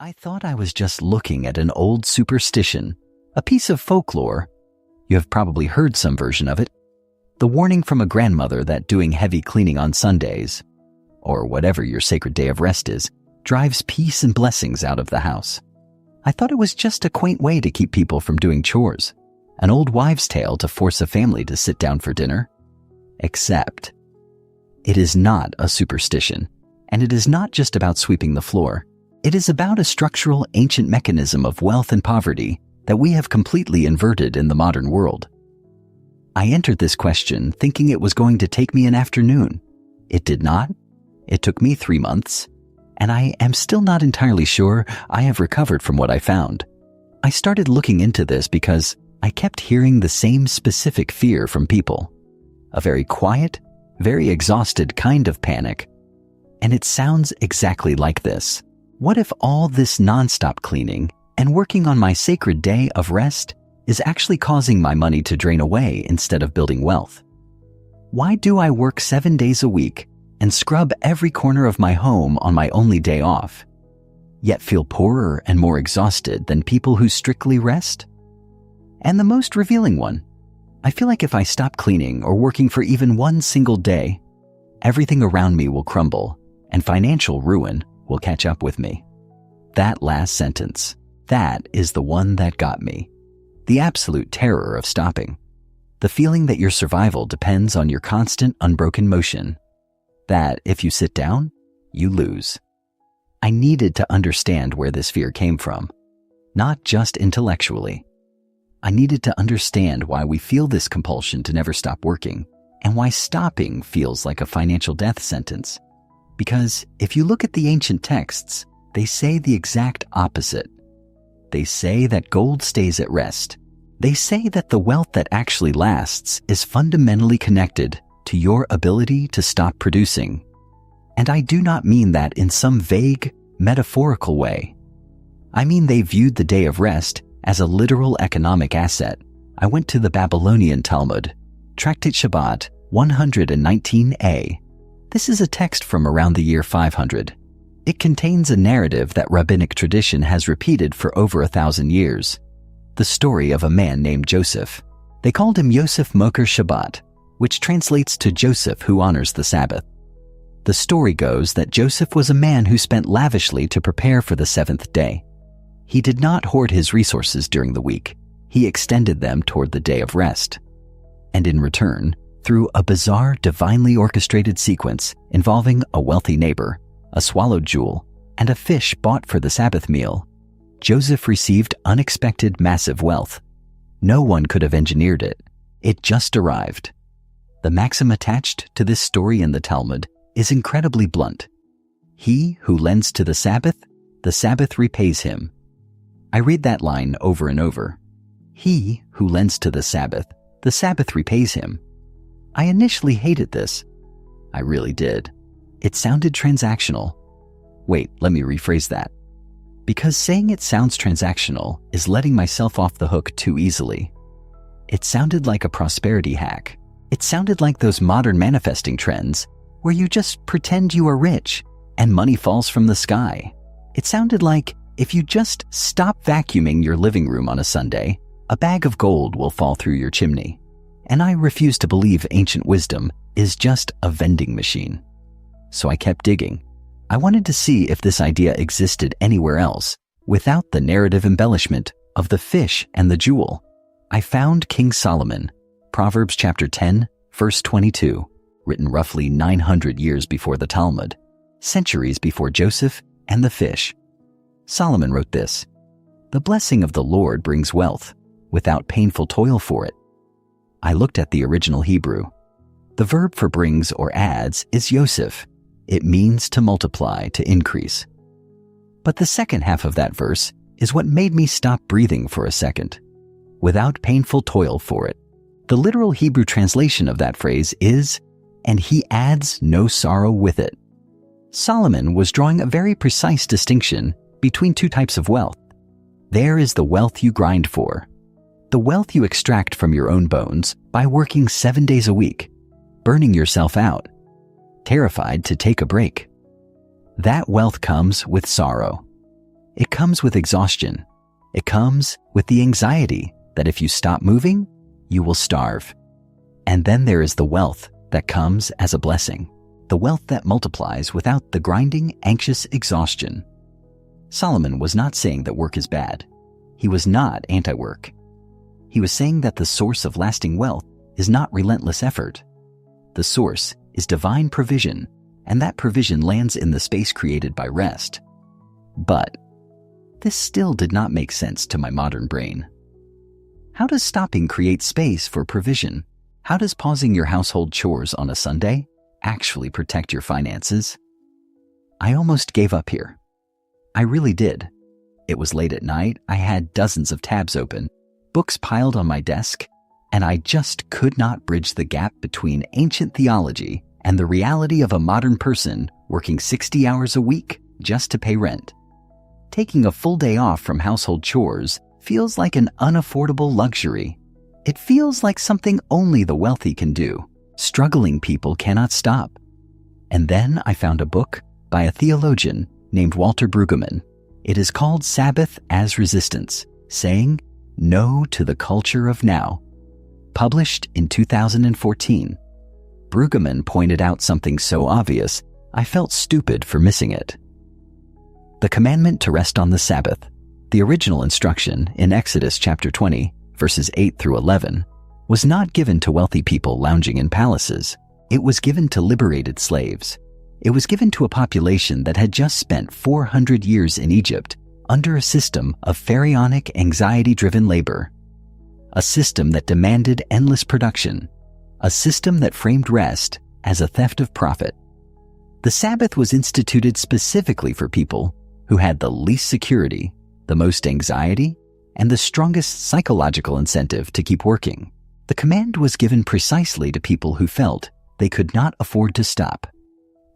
I thought I was just looking at an old superstition, a piece of folklore. You have probably heard some version of it. The warning from a grandmother that doing heavy cleaning on Sundays, or whatever your sacred day of rest is, drives peace and blessings out of the house. I thought it was just a quaint way to keep people from doing chores, an old wives' tale to force a family to sit down for dinner. Except, it is not a superstition, and it is not just about sweeping the floor. It is about a structural ancient mechanism of wealth and poverty that we have completely inverted in the modern world. I entered this question thinking it was going to take me an afternoon. It did not. It took me 3 months, and I am still not entirely sure I have recovered from what I found. I started looking into this because I kept hearing the same specific fear from people. A very quiet, very exhausted kind of panic. And it sounds exactly like this. What if all this nonstop cleaning and working on my sacred day of rest is actually causing my money to drain away instead of building wealth? Why do I work 7 days a week and scrub every corner of my home on my only day off, yet feel poorer and more exhausted than people who strictly rest? And the most revealing one, I feel like if I stop cleaning or working for even one single day, everything around me will crumble and financial ruin will catch up with me. That last sentence, that is the one that got me. The absolute terror of stopping. The feeling that your survival depends on your constant, unbroken motion. That if you sit down, you lose. I needed to understand where this fear came from, not just intellectually. I needed to understand why we feel this compulsion to never stop working and why stopping feels like a financial death sentence. Because if you look at the ancient texts, they say the exact opposite. They say that gold stays at rest. They say that the wealth that actually lasts is fundamentally connected to your ability to stop producing. And I do not mean that in some vague, metaphorical way. I mean they viewed the day of rest as a literal economic asset. I went to the Babylonian Talmud, Tractate Shabbat 119a. This is a text from around the year 500. It contains a narrative that rabbinic tradition has repeated for over 1,000 years. The story of a man named Joseph. They called him Yosef Mokir Shabbat, which translates to Joseph who honors the Sabbath. The story goes that Joseph was a man who spent lavishly to prepare for the seventh day. He did not hoard his resources during the week. He extended them toward the day of rest. And in return, through a bizarre, divinely orchestrated sequence involving a wealthy neighbor, a swallowed jewel, and a fish bought for the Sabbath meal, Joseph received unexpected massive wealth. No one could have engineered it. It just arrived. The maxim attached to this story in the Talmud is incredibly blunt. He who lends to the Sabbath repays him. I read that line over and over. He who lends to the Sabbath repays him. I initially hated this. I really did. It sounded transactional. Wait, let me rephrase that. Because saying it sounds transactional is letting myself off the hook too easily. It sounded like a prosperity hack. It sounded like those modern manifesting trends where you just pretend you are rich and money falls from the sky. It sounded like if you just stop vacuuming your living room on a Sunday, a bag of gold will fall through your chimney. And I refuse to believe ancient wisdom is just a vending machine. So I kept digging. I wanted to see if this idea existed anywhere else without the narrative embellishment of the fish and the jewel. I found King Solomon, Proverbs chapter 10, verse 22, written roughly 900 years before the Talmud, centuries before Joseph and the fish. Solomon wrote this: "The blessing of the Lord brings wealth, without painful toil for it." I looked at the original Hebrew. The verb for brings or adds is Yosef. It means to multiply, to increase. But the second half of that verse is what made me stop breathing for a second. Without painful toil for it. The literal Hebrew translation of that phrase is, "and he adds no sorrow with it." Solomon was drawing a very precise distinction between two types of wealth. There is the wealth you grind for. The wealth you extract from your own bones by working 7 days a week, burning yourself out, terrified to take a break. That wealth comes with sorrow. It comes with exhaustion. It comes with the anxiety that if you stop moving, you will starve. And then there is the wealth that comes as a blessing, the wealth that multiplies without the grinding, anxious exhaustion. Solomon was not saying that work is bad. He was not anti-work. He was saying that the source of lasting wealth is not relentless effort. The source is divine provision, and that provision lands in the space created by rest. But this still did not make sense to my modern brain. How does stopping create space for provision? How does pausing your household chores on a Sunday actually protect your finances? I almost gave up here. I really did. It was late at night, I had dozens of tabs open, books piled on my desk, and I just could not bridge the gap between ancient theology and the reality of a modern person working 60 hours a week just to pay rent. Taking a full day off from household chores feels like an unaffordable luxury. It feels like something only the wealthy can do. Struggling people cannot stop. And then I found a book by a theologian named Walter Brueggemann. It is called Sabbath as Resistance, saying no to the culture of now. Published in 2014. Brueggemann pointed out something so obvious, I felt stupid for missing it. The commandment to rest on the Sabbath, the original instruction in Exodus chapter 20, verses 8 through 11, was not given to wealthy people lounging in palaces. It was given to liberated slaves. It was given to a population that had just spent 400 years in Egypt under a system of pharaonic, anxiety-driven labor. A system that demanded endless production. A system that framed rest as a theft of profit. The Sabbath was instituted specifically for people who had the least security, the most anxiety, and the strongest psychological incentive to keep working. The command was given precisely to people who felt they could not afford to stop.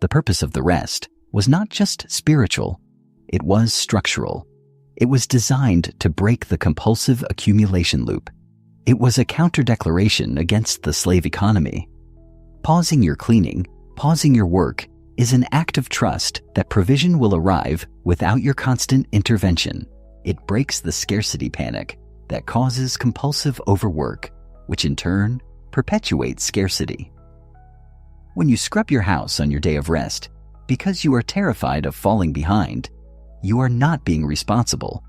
The purpose of the rest was not just spiritual, it was structural. It was designed to break the compulsive accumulation loop. It was a counter-declaration against the slave economy. Pausing your cleaning, pausing your work, is an act of trust that provision will arrive without your constant intervention. It breaks the scarcity panic that causes compulsive overwork, which in turn perpetuates scarcity. When you scrub your house on your day of rest, because you are terrified of falling behind, you are not being responsible.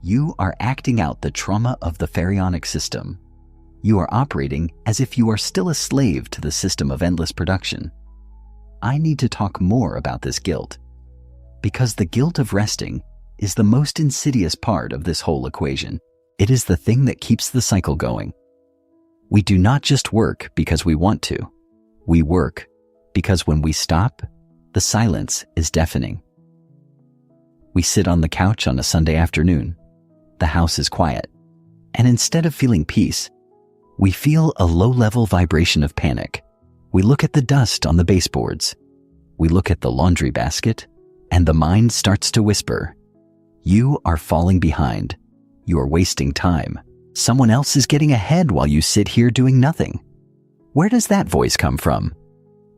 You are acting out the trauma of the pharaonic system. You are operating as if you are still a slave to the system of endless production. I need to talk more about this guilt, because the guilt of resting is the most insidious part of this whole equation. It is the thing that keeps the cycle going. We do not just work because we want to. We work because when we stop, the silence is deafening. We sit on the couch on a Sunday afternoon. The house is quiet. And instead of feeling peace, we feel a low-level vibration of panic. We look at the dust on the baseboards. We look at the laundry basket, and the mind starts to whisper, "You are falling behind. You are wasting time. Someone else is getting ahead while you sit here doing nothing." Where does that voice come from?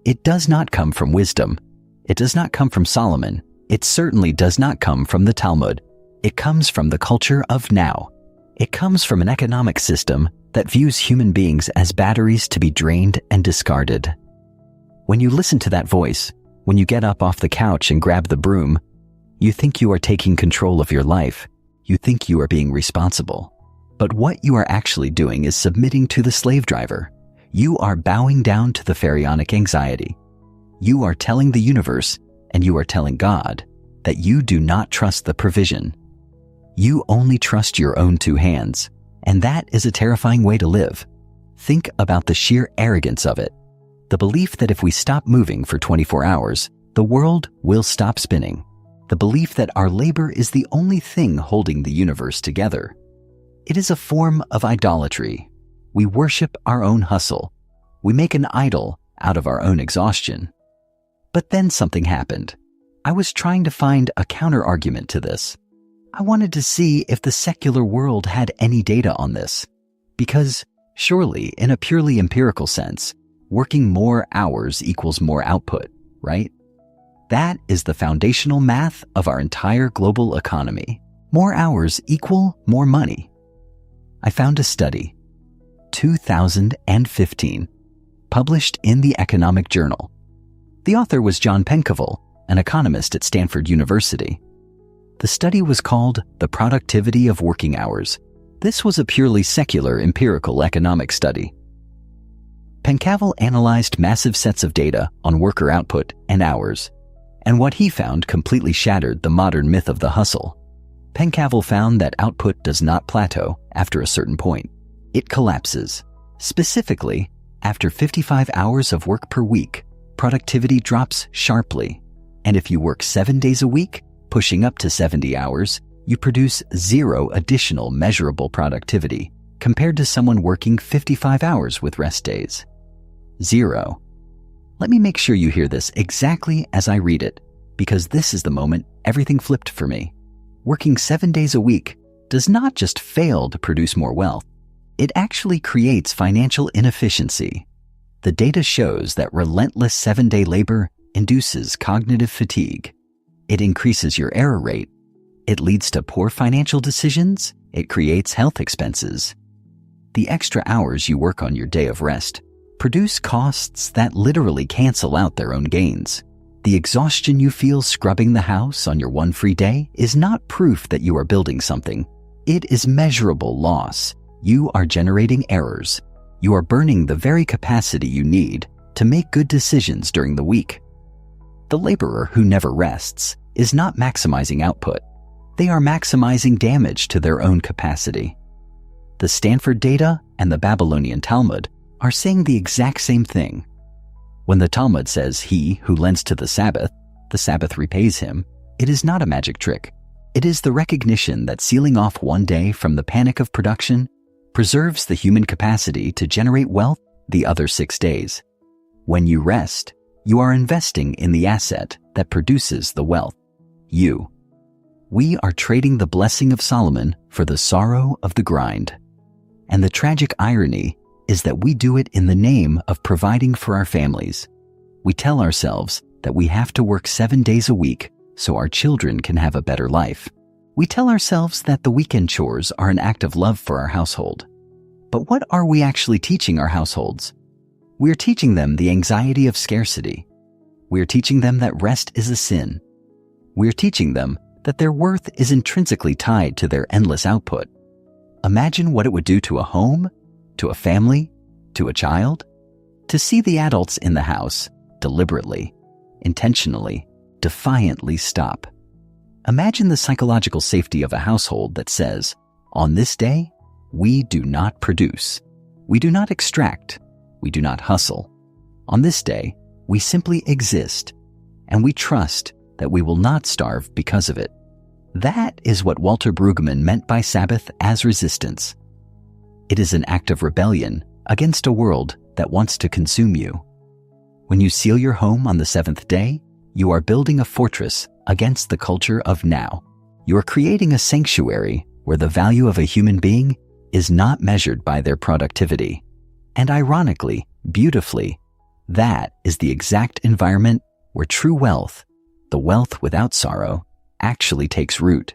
It does not come from wisdom. It does not come from Solomon. It certainly does not come from the Talmud. It comes from the culture of now. It comes from an economic system that views human beings as batteries to be drained and discarded. When you listen to that voice, when you get up off the couch and grab the broom, you think you are taking control of your life. You think you are being responsible. But what you are actually doing is submitting to the slave driver. You are bowing down to the pharaonic anxiety. You are telling the universe, and you are telling God, that you do not trust the provision. You only trust your own two hands, and that is a terrifying way to live. Think about the sheer arrogance of it. The belief that if we stop moving for 24 hours, the world will stop spinning. The belief that our labor is the only thing holding the universe together. It is a form of idolatry. We worship our own hustle. We make an idol out of our own exhaustion. But then something happened. I was trying to find a counter-argument to this. I wanted to see if the secular world had any data on this. Because surely, in a purely empirical sense, working more hours equals more output, right? That is the foundational math of our entire global economy. More hours equal more money. I found a study, 2015, published in the Economic Journal. The author was John Penkovel, an economist at Stanford University. The study was called The Productivity of Working Hours. This was a purely secular empirical economic study. Penkovel analyzed massive sets of data on worker output and hours, and what he found completely shattered the modern myth of the hustle. Penkovel found that output does not plateau after a certain point. It collapses. Specifically, after 55 hours of work per week, productivity drops sharply. And if you work 7 days a week, pushing up to 70 hours, you produce 0 additional measurable productivity compared to someone working 55 hours with rest days. 0. Let me make sure you hear this exactly as I read it, because this is the moment everything flipped for me. Working 7 days a week does not just fail to produce more wealth, it actually creates financial inefficiency. The data shows that relentless 7-day labor induces cognitive fatigue. It increases your error rate. It leads to poor financial decisions. It creates health expenses. The extra hours you work on your day of rest produce costs that literally cancel out their own gains. The exhaustion you feel scrubbing the house on your one free day is not proof that you are building something. It is measurable loss. You are generating errors. You are burning the very capacity you need to make good decisions during the week. The laborer who never rests is not maximizing output. They are maximizing damage to their own capacity. The Stanford data and the Babylonian Talmud are saying the exact same thing. When the Talmud says he who lends to the Sabbath repays him, it is not a magic trick. It is the recognition that sealing off one day from the panic of production preserves the human capacity to generate wealth the other 6 days. When you rest, you are investing in the asset that produces the wealth, you. We are trading the blessing of Solomon for the sorrow of the grind. And the tragic irony is that we do it in the name of providing for our families. We tell ourselves that we have to work 7 days a week so our children can have a better life. We tell ourselves that the weekend chores are an act of love for our household. But what are we actually teaching our households? We are teaching them the anxiety of scarcity. We are teaching them that rest is a sin. We are teaching them that their worth is intrinsically tied to their endless output. Imagine what it would do to a home, to a family, to a child, to see the adults in the house deliberately, intentionally, defiantly stop. Imagine the psychological safety of a household that says, on this day, we do not produce. We do not extract. We do not hustle. On this day, we simply exist, and we trust that we will not starve because of it. That is what Walter Brueggemann meant by Sabbath as resistance. It is an act of rebellion against a world that wants to consume you. When you seal your home on the 7th day, you are building a fortress against the culture of now. You are creating a sanctuary where the value of a human being is not measured by their productivity. And ironically, beautifully, that is the exact environment where true wealth, the wealth without sorrow, actually takes root.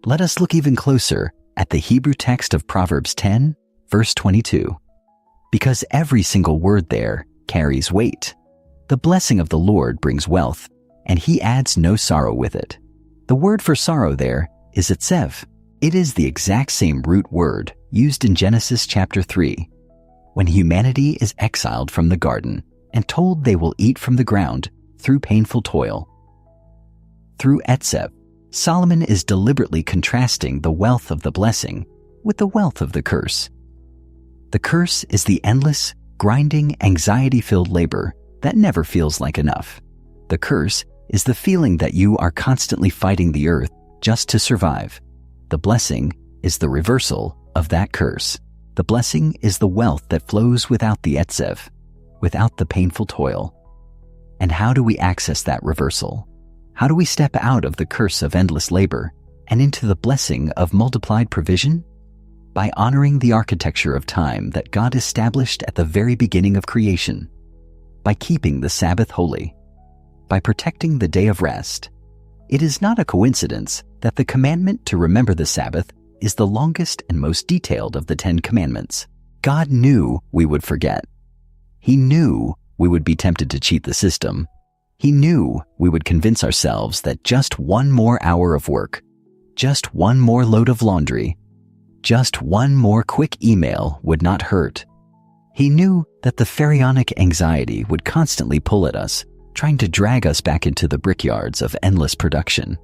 Let us look even closer at the Hebrew text of Proverbs 10, verse 22. Because every single word there carries weight. The blessing of the Lord brings wealth, and he adds no sorrow with it. The word for sorrow there is etzev. It is the exact same root word used in Genesis chapter 3, when humanity is exiled from the garden and told they will eat from the ground through painful toil. Through etzev, Solomon is deliberately contrasting the wealth of the blessing with the wealth of the curse. The curse is the endless, grinding, anxiety-filled labor that never feels like enough. The curse is the feeling that you are constantly fighting the earth just to survive. The blessing is the reversal of that curse. The blessing is the wealth that flows without the etzev, without the painful toil. And how do we access that reversal? How do we step out of the curse of endless labor and into the blessing of multiplied provision? By honoring the architecture of time that God established at the very beginning of creation. By keeping the Sabbath holy. by protecting the day of rest. It is not a coincidence that the commandment to remember the Sabbath is the longest and most detailed of the 10 commandments. God knew we would forget. He knew we would be tempted to cheat the system. He knew we would convince ourselves that just one more hour of work, just one more load of laundry, just one more quick email would not hurt. He knew that the pharaonic anxiety would constantly pull at us, trying to drag us back into the brickyards of endless production.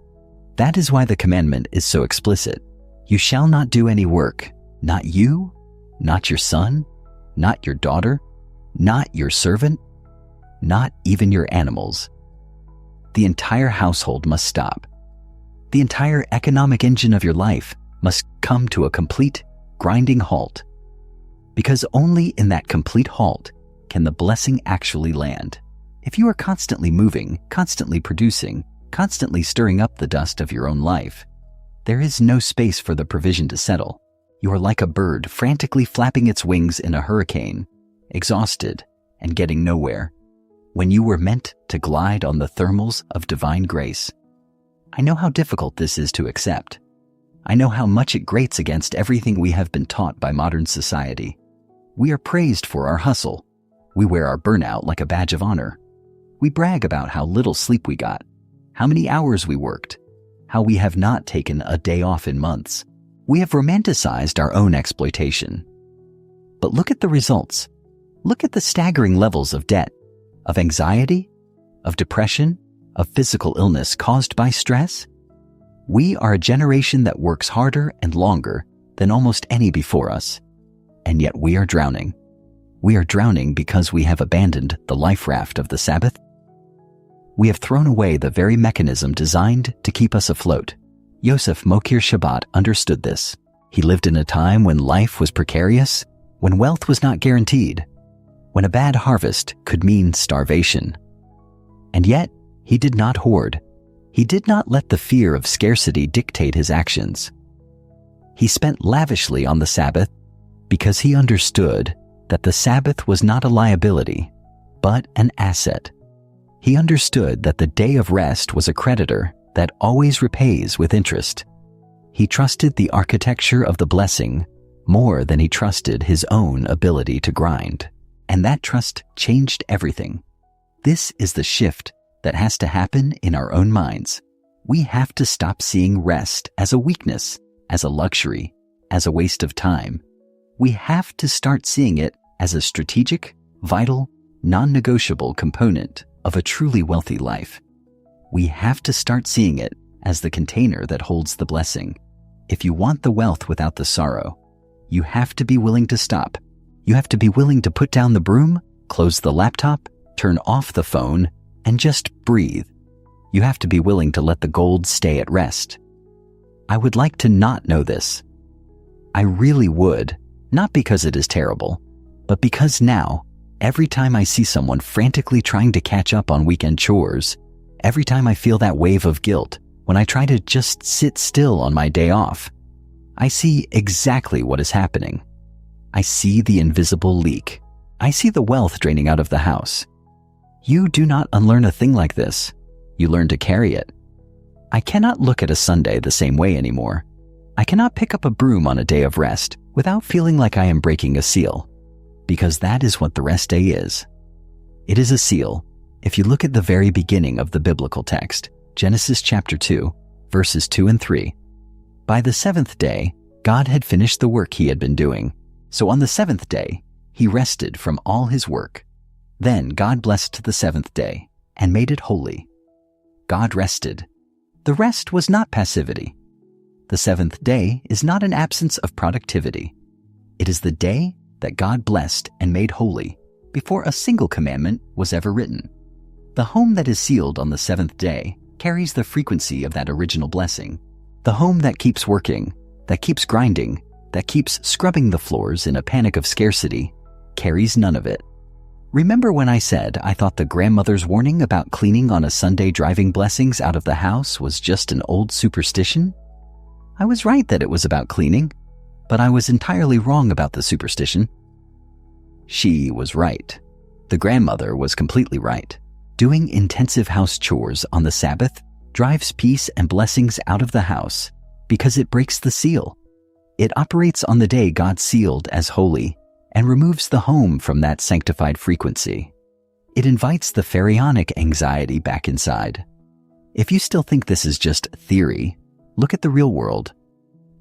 That is why the commandment is so explicit. You shall not do any work, not you, not your son, not your daughter, not your servant, not even your animals. The entire household must stop. The entire economic engine of your life must come to a complete, grinding halt. Because only in that complete halt can the blessing actually land. If you are constantly moving, constantly producing, constantly stirring up the dust of your own life, there is no space for the provision to settle. You are like a bird frantically flapping its wings in a hurricane, exhausted and getting nowhere, when you were meant to glide on the thermals of divine grace. I know how difficult this is to accept. I know how much it grates against everything we have been taught by modern society. We are praised for our hustle. We wear our burnout like a badge of honor. We brag about how little sleep we got, how many hours we worked, how we have not taken a day off in months. We have romanticized our own exploitation. But look at the results. Look at the staggering levels of debt, of anxiety, of depression, of physical illness caused by stress. We are a generation that works harder and longer than almost any before us. And yet we are drowning. We are drowning because we have abandoned the life raft of the Sabbath. We have thrown away the very mechanism designed to keep us afloat. Yosef Mokir Shabbat understood this. He lived in a time when life was precarious, when wealth was not guaranteed, when a bad harvest could mean starvation. And yet, he did not hoard. He did not let the fear of scarcity dictate his actions. He spent lavishly on the Sabbath because he understood that the Sabbath was not a liability, but an asset. He understood that the day of rest was a creditor that always repays with interest. He trusted the architecture of the blessing more than he trusted his own ability to grind. And that trust changed everything. This is the shift that has to happen in our own minds. We have to stop seeing rest as a weakness, as a luxury, as a waste of time. We have to start seeing it as a strategic, vital, non-negotiable component of a truly wealthy life. We have to start seeing it as the container that holds the blessing. If you want the wealth without the sorrow, you have to be willing to stop. You have to be willing to put down the broom, close the laptop, turn off the phone, and just breathe. You have to be willing to let the gold stay at rest. I would like to not know this. I really would, not because it is terrible, but because now, every time I see someone frantically trying to catch up on weekend chores, every time I feel that wave of guilt when I try to just sit still on my day off, I see exactly what is happening. I see the invisible leak. I see the wealth draining out of the house. You do not unlearn a thing like this. You learn to carry it. I cannot look at a Sunday the same way anymore. I cannot pick up a broom on a day of rest without feeling like I am breaking a seal, because that is what the rest day is. It is a seal. If you look at the very beginning of the biblical text, Genesis chapter 2, verses 2 and 3, by the seventh day, God had finished the work he had been doing. So on the seventh day, he rested from all his work. Then God blessed the seventh day and made it holy. God rested. The rest was not passivity. The seventh day is not an absence of productivity. It is the day that God blessed and made holy before a single commandment was ever written. The home that is sealed on the seventh day carries the frequency of that original blessing. The home that keeps working, that keeps grinding, that keeps scrubbing the floors in a panic of scarcity, carries none of it. Remember when I said I thought the grandmother's warning about cleaning on a Sunday driving blessings out of the house was just an old superstition? I was right that it was about cleaning, but I was entirely wrong about the superstition. She was right. The grandmother was completely right. Doing intensive house chores on the Sabbath drives peace and blessings out of the house because it breaks the seal. It operates on the day God sealed as holy and removes the home from that sanctified frequency. It invites the pharaonic anxiety back inside. If you still think this is just theory, look at the real world.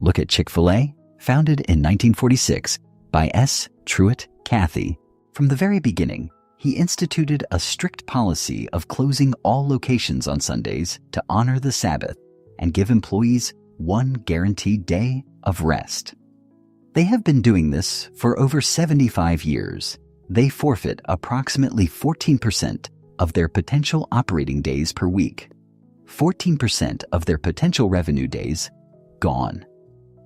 Look at Chick-fil-A, founded in 1946 by S. Truett Cathy. From the very beginning, he instituted a strict policy of closing all locations on Sundays to honor the Sabbath and give employees one guaranteed day of rest. They have been doing this for over 75 years. They forfeit approximately 14% of their potential operating days per week. 14% of their potential revenue days gone,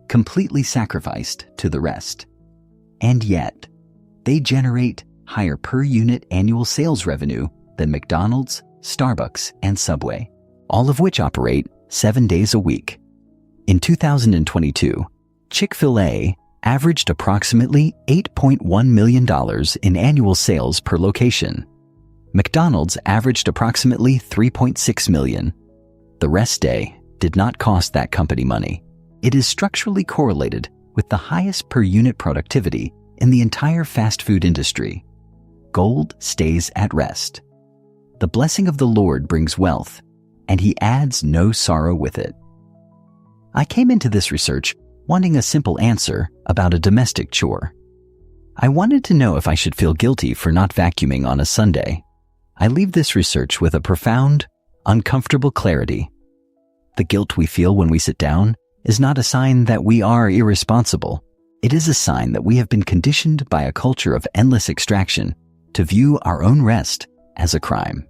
completely sacrificed to the rest. And yet, they generate higher per unit annual sales revenue than McDonald's, Starbucks, and Subway, all of which operate 7 days a week. In 2022, Chick-fil-A averaged approximately $8.1 million in annual sales per location. McDonald's averaged approximately $3.6 million. The rest day did not cost that company money. It is structurally correlated with the highest per unit productivity in the entire fast food industry. Gold stays at rest. The blessing of the Lord brings wealth, and he adds no sorrow with it. I came into this research wanting a simple answer about a domestic chore. I wanted to know if I should feel guilty for not vacuuming on a Sunday. I leave this research with a profound, uncomfortable clarity. The guilt we feel when we sit down is not a sign that we are irresponsible. It is a sign that we have been conditioned by a culture of endless extraction to view our own rest as a crime.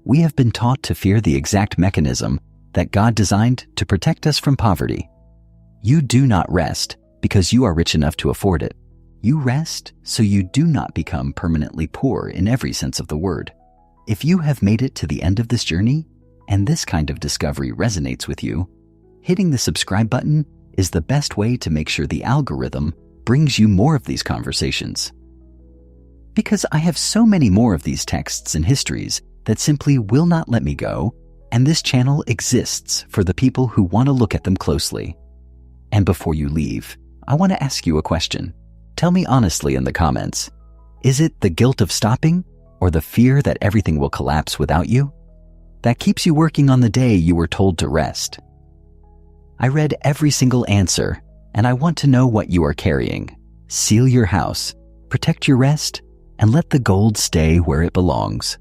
We have been taught to fear the exact mechanism that God designed to protect us from poverty. You do not rest because you are rich enough to afford it. You rest so you do not become permanently poor in every sense of the word. If you have made it to the end of this journey, and this kind of discovery resonates with you, hitting the subscribe button is the best way to make sure the algorithm brings you more of these conversations. Because I have so many more of these texts and histories that simply will not let me go, and this channel exists for the people who want to look at them closely. And before you leave, I want to ask you a question. Tell me honestly in the comments, is it the guilt of stopping or the fear that everything will collapse without you that keeps you working on the day you were told to rest? I read every single answer, and I want to know what you are carrying. Seal your house, protect your rest, and let the gold stay where it belongs.